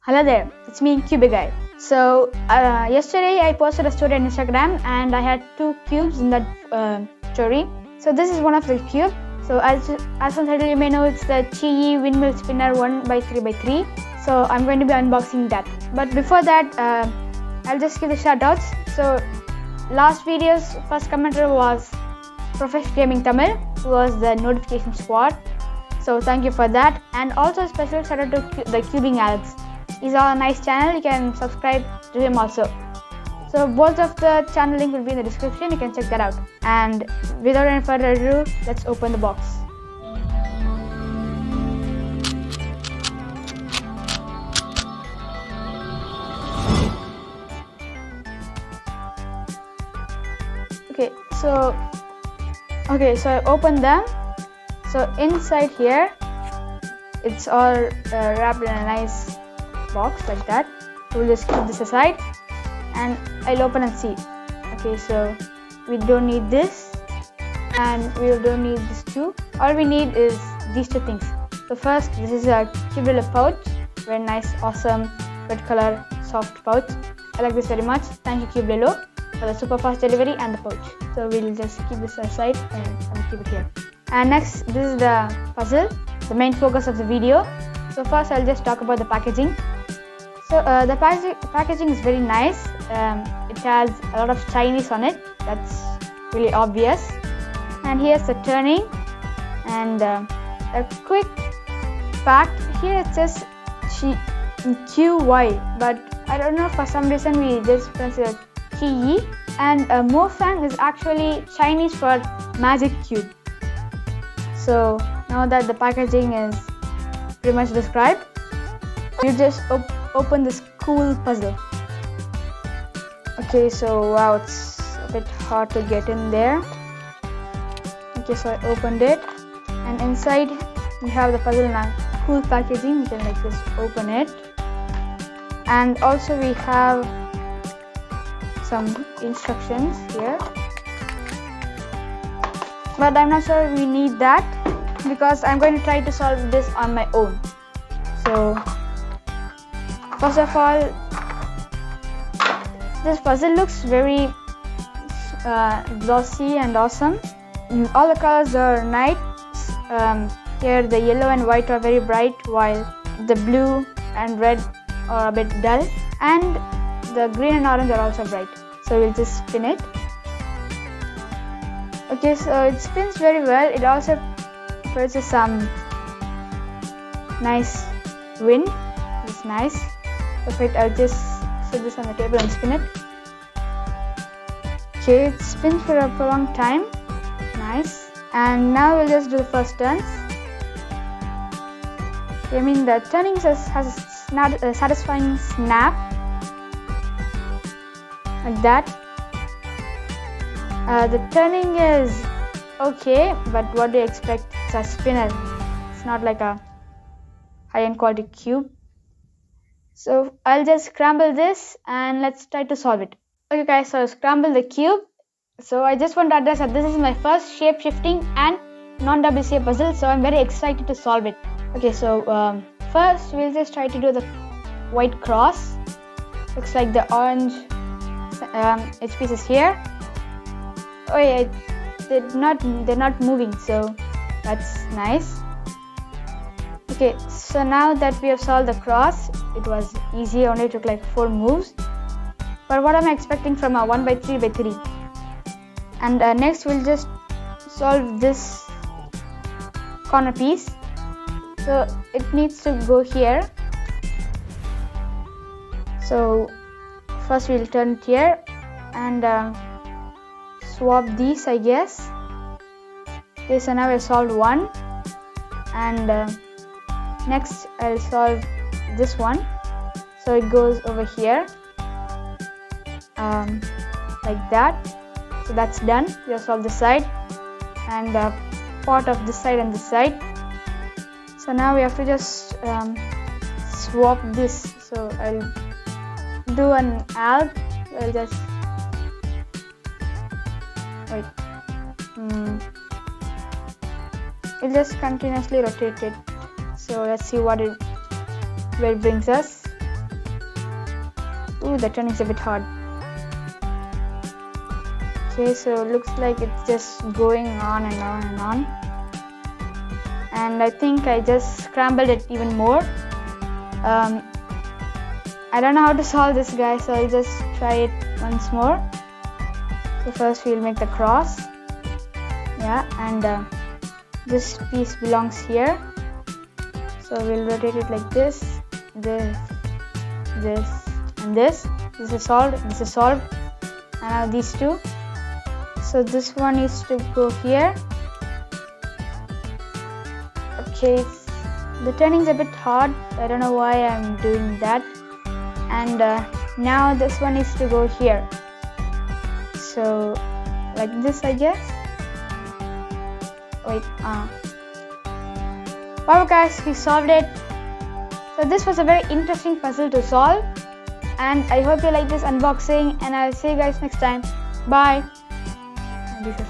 Hello there, it's me, Cubey guy. So yesterday I posted a story on Instagram and I had 2 cubes in that story. So this is one of the cube. So as on title you may know, it's the Qiyi windmill spinner 1x3x3. So I'm going to be unboxing that. But before that, I'll just give the shout outs. So last video's first commenter was Professional Gaming Tamil, who was the notification squad. So thank you for that. And also a special shout out to the Cubing Alex. He's on a nice channel, you can subscribe to him also. So both of the channel link will be in the description, you can check that out. And without any further ado, let's open the box. Okay, so I opened them. So inside here, it's all wrapped in a nice box like that. So we'll just keep this aside and I'll open and see. Okay, so we don't need this and we don't need this too. All we need is these 2 things. So first, this is a Cubey pouch, very nice, awesome red color soft pouch. I like this very much. Thank you Cubey for the super fast delivery and the pouch. So we'll just keep this aside and keep it here. And next, this is the puzzle, the main focus of the video. So first I'll just talk about the packaging. So the packaging is very nice. It has a lot of Chinese on it. That's really obvious. And here's the turning and a quick fact. Here it says Qy, but I don't know, for some reason we just pronounce it Qiyi. And Mofang is actually Chinese for magic cube. So now that the packaging is pretty much described, you just open this cool puzzle. Okay, so wow, it's a bit hard to get in there. Okay, so I opened it and inside we have the puzzle in a cool packaging. You can like just open it, and also we have some instructions here, but I'm not sure we need that because I'm going to try to solve this on my own. So first of all, this puzzle looks very glossy and awesome. All the colors are nice. Here the yellow and white are very bright, while the blue and red are a bit dull, and the green and orange are also bright. So we'll just spin it. Okay, so it spins very well. It also produces some nice wind. It's nice. Perfect. I'll just set this on the table and spin it. Okay, it spins for a long time. Nice. And now we'll just do the first turns. I mean, the turning has a satisfying snap like that. The turning is okay, but what do you expect? It's a spinner. It's not like a high-end quality cube. So I'll just scramble this and let's try to solve it. Okay guys, so I scramble the cube. So I just want to address that this is my first shape shifting and non-WCA puzzle, so I'm very excited to solve it. Okay, so first we'll just try to do the white cross. Looks like the orange edge piece is here. Oh yeah, they're not moving, so that's nice. Okay, so now that we have solved the cross, it was easy, only took like 4 moves. But what am I expecting from a 1x3x3? And next we'll just solve this corner piece. So it needs to go here. So first we'll turn it here and swap these, I guess. Okay, so now I solved one, and next I'll solve this one. So it goes over here like that. So that's done. We have solved this side and part of this side and this side. So now we have to just swap this. So I'll do an alg. I'll just wait. We'll just continuously rotate it. So let's see where it brings us. Ooh, the turning's a bit hard. Okay, so it looks like it's just going on and on and on. And I think I just scrambled it even more. I don't know how to solve this, guys, so I'll just try it once more. So first we'll make the cross. Yeah, and this piece belongs here. So we'll rotate it like this, this, and this. This is solved, this is solved. And now these two. So this one needs to go here. Okay, the turning's a bit hard. I don't know why I'm doing that. And now this one needs to go here. So like this, I guess. Wait, wow guys, we solved it. So this was a very interesting puzzle to solve, and I hope you like this unboxing, and I'll see you guys next time. Bye. And this is